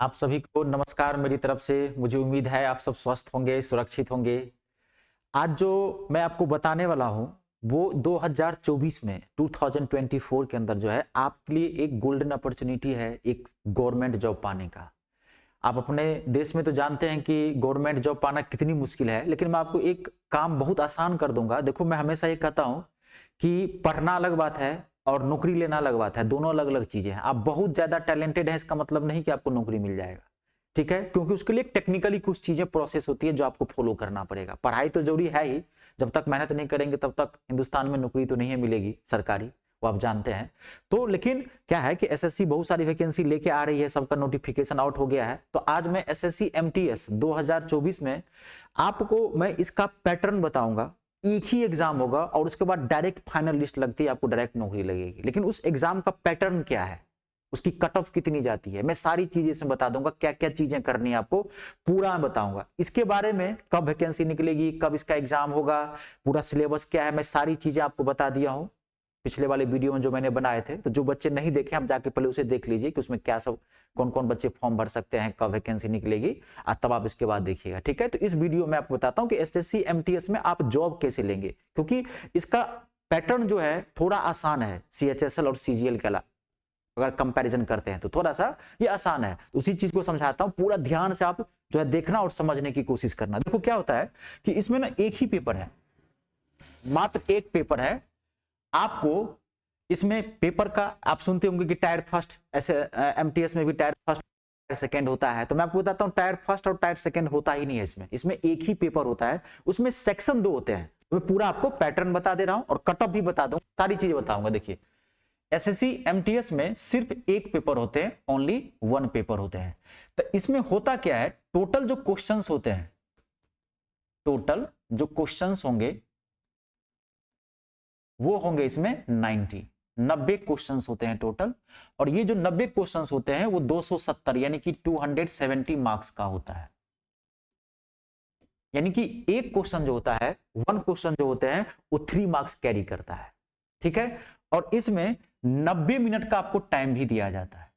आप सभी को नमस्कार मेरी तरफ से। मुझे उम्मीद है आप सब स्वस्थ होंगे, सुरक्षित होंगे। आज जो मैं आपको बताने वाला हूं वो 2024 में 2024 के अंदर जो है आपके लिए एक गोल्डन अपॉर्चुनिटी है एक गवर्नमेंट जॉब पाने का। आप अपने देश में तो जानते हैं कि गवर्नमेंट जॉब पाना कितनी मुश्किल है, लेकिन मैं आपको एक काम बहुत आसान कर दूंगा। देखो, मैं हमेशा ये कहता हूं कि पढ़ना अलग बात है और नौकरी लेना अलग बात है, दोनों अलग अलग चीजें हैं। आप बहुत ज्यादा टैलेंटेड हैं इसका मतलब नहीं कि आपको नौकरी मिल जाएगा, ठीक है? क्योंकि उसके लिए टेक्निकली कुछ चीजें प्रोसेस होती है जो आपको फॉलो करना पड़ेगा। पढ़ाई तो जरूरी है ही, जब तक मेहनत नहीं करेंगे तब तक हिंदुस्तान में नौकरी तो नहीं मिलेगी सरकारी, वो आप जानते हैं। तो लेकिन क्या है कि एसएससी बहुत सारी वैकेंसी लेके आ रही है, सबका नोटिफिकेशन आउट हो गया है। तो आज मैं एसएससी एमटीएस 2024 में आपको मैं इसका पैटर्न बताऊंगा। एक ही एग्जाम होगा और उसके बाद डायरेक्ट फाइनल लिस्ट लगती है, आपको डायरेक्ट नौकरी लगेगी। लेकिन उस एग्जाम का पैटर्न क्या है, उसकी कट ऑफ कितनी जाती है, मैं सारी चीजें इसमें बता दूंगा। क्या क्या चीजें करनी है आपको पूरा मैं बताऊंगा। इसके बारे में कब वैकेंसी निकलेगी, कब इसका एग्जाम होगा, पूरा सिलेबस क्या है, मैं सारी चीजें आपको बता दिया हूं पिछले वाले वीडियो में जो मैंने बनाए थे। तो जो बच्चे नहीं देखे आप जाके पहले उसे देख लीजिए कि उसमें क्या सब कौन कौन बच्चे फॉर्म भर सकते हैं, कब वैकेंसी निकलेगी, और तब आप इसके बाद देखिएगा, ठीक है? तो इस वीडियो में आपको बताता हूं कि एसएससी एमटीएस में आप जॉब कैसे लेंगे, क्योंकि इसका पैटर्न जो है थोड़ा आसान है सीएचएसएल और सीजीएल के अलावा। अगर कंपैरिजन करते हैं तो थोड़ा सा ये आसान है, तो उसी चीज को समझाता हूं। पूरा ध्यान से आप जो है देखना और समझने की कोशिश करना। देखो क्या होता है कि इसमें ना एक ही पेपर है, मात्र एक पेपर है। आपको इसमें पेपर का आप सुनते होंगे कि टायर फर्स्ट, ऐसे एमटीएस में भी टायर फर्स्ट टायर सेकंड होता है। तो मैं आपको बताता हूं टायर फर्स्ट और टायर सेकंड होता ही नहीं है इसमें। इसमें एक ही पेपर होता है, उसमें सेक्शन 2 होते हैं। मैं पूरा आपको पैटर्न बता दे रहा हूं और कट ऑफ भी बता दूंगा, सारी चीजें बताऊंगा। देखिए, एसएससी एमटीएस में सिर्फ एक पेपर होते हैं, ओनली वन पेपर होते हैं। तो इसमें होता क्या है, टोटल जो क्वेश्चंस होते हैं, टोटल जो क्वेश्चंस होंगे वो होंगे इसमें 90 क्वेश्चंस होते हैं टोटल। और ये जो 90 क्वेश्चंस होते हैं वो 270 यानी कि 270 मार्क्स का होता है। यानी कि एक क्वेश्चन जो होता है, वन क्वेश्चन जो होते हैं वो 3 मार्क्स कैरी करता है, ठीक है? और इसमें 90 मिनट का आपको टाइम भी दिया जाता है।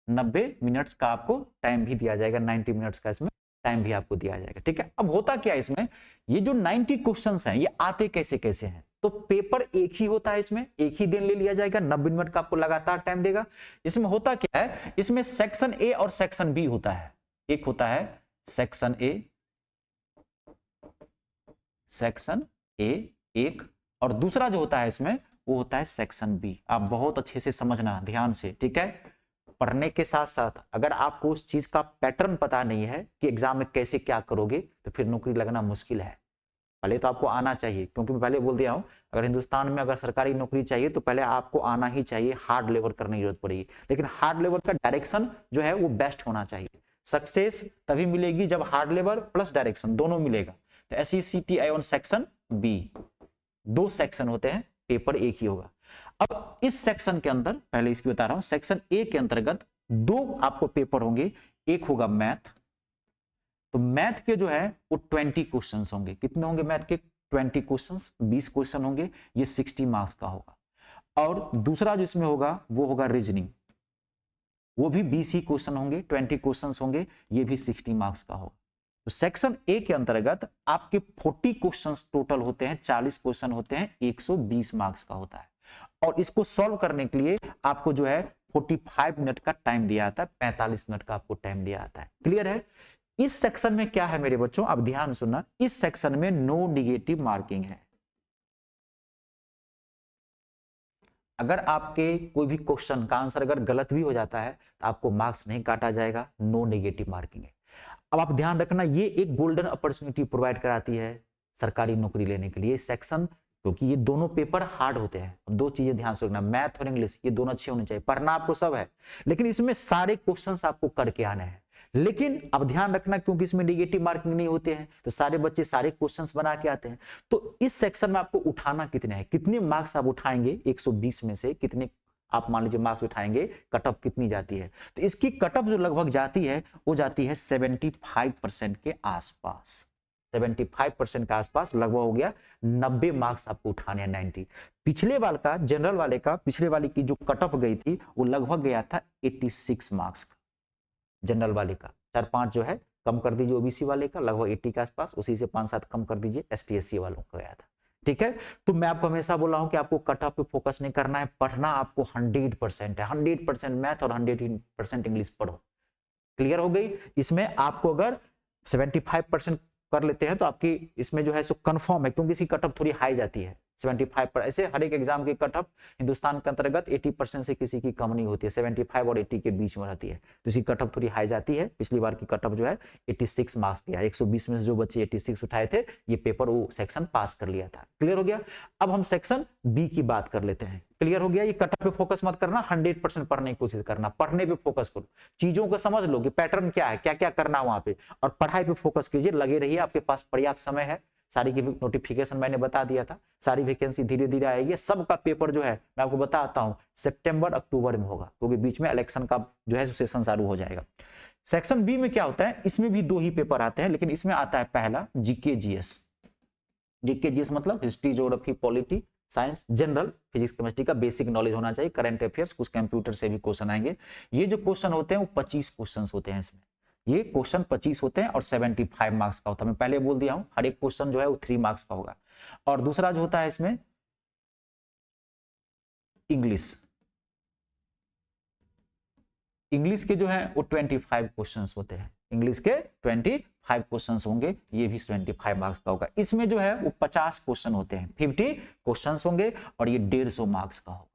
90 मिनट्स का आपको टाइम भी दिया जाएगा, 90 मिनट्स का इसमें टाइम भी आपको दिया जाएगा, ठीक है? अब होता क्या है इसमें, ये जो 90 क्वेश्चंस हैं ये आते कैसे कैसे हैं। तो पेपर एक ही होता है, इसमें एक ही दिन ले लिया जाएगा, 90 मिनट का आपको लगातार टाइम देगा। इसमें होता क्या है, इसमें सेक्शन ए और सेक्शन बी होता है। एक होता है सेक्शन ए, सेक्शन ए एक, और दूसरा जो होता है इसमें वो होता है सेक्शन बी। आप बहुत अच्छे से समझना ध्यान से, ठीक है? पढ़ने के साथ साथ अगर आपको उस चीज का पैटर्न पता नहीं है कि एग्जाम में कैसे क्या करोगे, तो फिर नौकरी लगना मुश्किल है। पहले तो आपको आना चाहिए, क्योंकि मैं पहले बोल दिया हूं, अगर हिंदुस्तान में अगर सरकारी नौकरी चाहिए तो पहले आपको आना ही चाहिए, हार्ड लेबर करने की जरूरत पड़ेगी। लेकिन हार्ड लेबर का डायरेक्शन जो है वो बेस्ट होना चाहिए। सक्सेस तभी मिलेगी जब हार्ड लेबर प्लस डायरेक्शन दोनों मिलेगा। तो SECTI ऑन सेक्शन बी, 2 सेक्शन होते हैं, पेपर एक ही होगा। अब इस सेक्शन के अंदर पहले इसकी बता रहा हूं, सेक्शन ए के अंतर्गत 2 आपको पेपर होंगे। एक होगा मैथ, तो मैथ के जो है वो 20 क्वेश्चन होंगे। कितने होंगे मैथ के? 20 क्वेश्चन, 20 क्वेश्चन होंगे, ये 60 मार्क्स का होगा। और दूसरा जो इसमें होगा वो होगा रीजनिंग, वो भी 20 ही क्वेश्चन होंगे, 20 क्वेश्चन होंगे, ये भी 60 मार्क्स का होगा। तो सेक्शन ए के अंतर्गत आपके 40 क्वेश्चंस टोटल होते हैं, 40 क्वेश्चन होते हैं, 120 मार्क्स का होता है। और इसको सॉल्व करने के लिए आपको जो है 45 मिनट का टाइम दिया जाता है, 45 मिनट का आपको टाइम दिया जाता है। क्लियर है? इस सेक्शन में क्या है मेरे बच्चों, अब ध्यान सुनना, इस सेक्शन में नो निगेटिव मार्किंग है। अगर आपके कोई भी क्वेश्चन का आंसर अगर गलत भी हो जाता है तो आपको मार्क्स नहीं काटा जाएगा, नो नेगेटिव मार्किंग है। अब आप ध्यान रखना, ये एक गोल्डन अपॉर्चुनिटी प्रोवाइड कराती है सरकारी नौकरी लेने के लिए सेक्शन, क्योंकि ये दोनों पेपर हार्ड होते हैं। अब 2 चीजें ध्यान से रखना, मैथ और इंग्लिश, ये दोनों अच्छे होने चाहिए। पढ़ना आपको सब है, लेकिन इसमें सारे क्वेश्चंस आपको करके आने हैं। लेकिन अब ध्यान रखना, क्योंकि इसमें नेगेटिव मार्किंग नहीं होते हैं, तो सारे बच्चे सारे क्वेश्चंस बना के आते हैं। तो इस सेक्शन में आपको उठाना कितने हैं, कितने मार्क्स आप उठाएंगे 120 में से कितने आप मान लीजिए मार्क्स उठाएंगे, कट ऑफ कितनी जाती है? तो इसकी कट ऑफ जो लगभग जाती है वो जाती है 75% के आसपास। 75% के आसपास लगभग हो गया, 90 मार्क्स आपको उठाने हैं, 90। पिछले वाले का, जनरल वाले का, पिछले वाले की जो कट ऑफ गई थी वो लगभग गया था 86 मार्क्स का, जनरल वाले का 4-5 जो है कम कर दीजिए, ओबीसी वाले का लगभग 80 के आसपास, उसी से 5-7 कम कर दीजिए एसटी एससी वालों का गया था। ठीक है, तो मैं आपको हमेशा बोला हूं कि आपको कट ऑफ पे फोकस नहीं करना है, पढ़ना आपको 100% है, 100% मैथ और 100% इंग्लिश पढ़ो। क्लियर हो गई? इसमें आपको अगर 75% कर लेते हैं तो आपकी इसमें जो है सो कंफर्म है, क्योंकि इसकी कट ऑफ थोड़ी हाई जाती है 75 पर। ऐसे हर एक एग्जाम की कट ऑफ हिंदुस्तान के अंतर्गत 80% से किसी की कम नहीं होती है, 75 और 80 के बीच में रहती है, तो इसकी कट ऑफ थोड़ी हाई जाती है। पिछली बार की कट ऑफ जो है 86 मार्क्स की है, 120 में से जो बच्चे 86 उठाए थे ये पेपर वो सेक्शन पास कर लिया था। क्लियर हो गया? अब हम सेक्शन बी की बात कर लेते हैं। क्लियर हो गया? ये कट ऑफ पे फोकस मत करना, 100% पढ़ने की कोशिश करना, पढ़ने पे फोकस करो, चीजों को समझ लो कि पैटर्न क्या है, क्या क्या करना है वहां पे, और पढ़ाई पे फोकस कीजिए, लगे रहिए, आपके पास पर्याप्त समय है। सारी की नोटिफिकेशन मैंने बता दिया था, सारी वैकेंसी धीरे धीरे आएगी, सबका पेपर जो है मैं आपको बताता हूं सितंबर अक्टूबर में होगा, क्योंकि बीच में इलेक्शन का जो है सेशन चालू हो जाएगा। सेक्शन बी में क्या होता है, इसमें भी 2 ही पेपर आते हैं, लेकिन इसमें आता है पहला जीके जीएस। जीके जीएस मतलब history, geography, polity, science, general, physics, chemistry का बेसिक नॉलेज होना चाहिए, करंट अफेयर्स, कुछ कंप्यूटर से भी क्वेश्चन आएंगे। ये जो क्वेश्चन होते हैं वो 25 क्वेश्चन होते हैं इसमें, ये क्वेश्चन 25 होते हैं और 75 मार्क्स का होता है। मैं पहले बोल दिया हूं हर एक क्वेश्चन जो है वो 3 मार्क्स का होगा। और दूसरा जो होता है इसमें इंग्लिश, इंग्लिश के जो है वो 25 क्वेश्चंस होते हैं, इंग्लिश के 25 क्वेश्चंस होंगे, ये भी 25 मार्क्स का होगा। इसमें जो है वो 50 क्वेश्चन होते हैं, 50 क्वेश्चंस होंगे और ये 150 मार्क्स का होगा,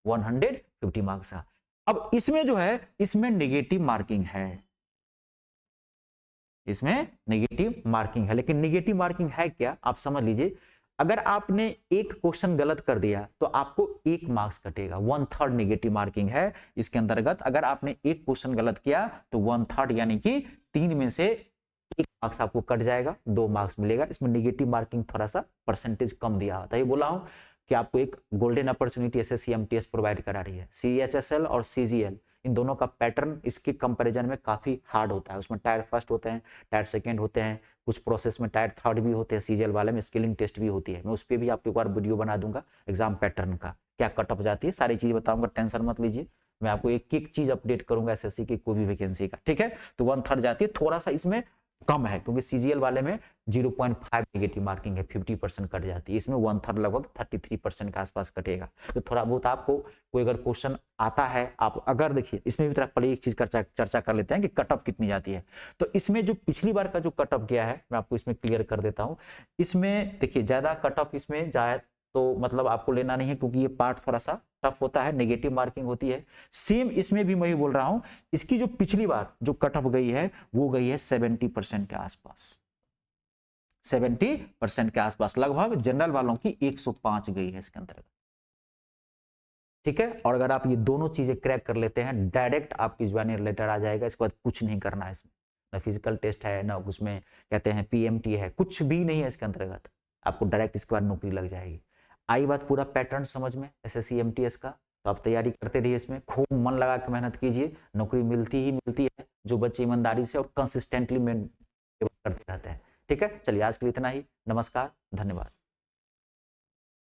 150 मार्क्स का। अब इसमें जो है इसमें नेगेटिव मार्किंग है, इसमें नेगेटिव मार्किंग है, लेकिन नेगेटिव मार्किंग है क्या आप समझ लीजिए। अगर आपने एक क्वेश्चन गलत कर दिया तो आपको 1 मार्क्स कटेगा, 1/3 नेगेटिव मार्किंग है इसके अंतर्गत। अगर आपने एक क्वेश्चन गलत किया तो 1/3 यानी कि 3 में से 1 मार्क्स आपको कट जाएगा, 2 मार्क्स मिलेगा। इसमें नेगेटिव मार्किंग थोड़ा सा परसेंटेज कम दिया होता है। ये बोला हूं कि आपको एक golden opportunity SSC MTS provide करा रही है। सीएचएसएल और सीजीएल इन दोनों का पैटर्न इसके कंपैरिजन में काफी हार्ड होता है, उसमें टायर फर्स्ट होते हैं, टायर सेकंड होते हैं, कुछ प्रोसेस में टायर थर्ड भी होते हैं, सीजीएल वाले में स्किलिंग टेस्ट भी होती है। मैं उस पर भी आपको एक बार वीडियो बना दूंगा एग्जाम पैटर्न का, क्या कट ऑफ जाती है, सारी चीज बताऊंगा, टेंशन मत लीजिए। मैं आपको एक एक चीज अपडेट करूंगा एसएससी की कोई भी वैकेंसी का, ठीक है। तो 1/3 जाती है, थोड़ा सा इसमें कम है क्योंकि सीजीएल वाले में 0.5 नेगेटिव मार्किंग है, 50% कट जाती है, इसमें 1/3 लगभग 33% के आसपास कटेगा। तो थोड़ा बहुत आपको कोई अगर क्वेश्चन आता है, आप अगर देखिए इसमें भी पहले एक चीज चर्चा कर लेते हैं कि कट ऑफ कितनी जाती है। तो इसमें जो पिछली बार का जो कट ऑफ गया है मैं आपको इसमें क्लियर कर देता हूं। इसमें देखिए ज्यादा कट ऑफ इसमें जाए तो मतलब आपको लेना नहीं है, क्योंकि ये पार्ट थोड़ा सा टफ होता है, नेगेटिव मार्किंग होती है। सेम इसमें भी मैं ही बोल रहा हूं, इसकी जो पिछली बार जो कट ऑफ गई है वो गई है 70% के आसपास, 70% के आसपास, लगभग जनरल वालों की 105 गई है इसके अंतर्गत, ठीक है। और अगर आप ये दोनों चीजें क्रैक कर लेते हैं, डायरेक्ट आपकी ज्वाइनिंग लेटर आ जाएगा, इसके बाद कुछ नहीं करना है इसमें, ना फिजिकल टेस्ट है, ना उसमें कहते हैं पीएमटी है, कुछ भी नहीं है इसके अंतर्गत, आपको डायरेक्ट इसके बाद नौकरी लग जाएगी। आई बात पूरा पैटर्न समझ में एसएससी एमटीएस का, तो आप तैयारी करते रहिए, इसमें खूब मन लगा के मेहनत कीजिए, नौकरी मिलती ही मिलती है जो बच्चे ईमानदारी से और कंसिस्टेंटली करते रहते हैं, ठीक है। चलिए आज के लिए इतना ही, नमस्कार, धन्यवाद।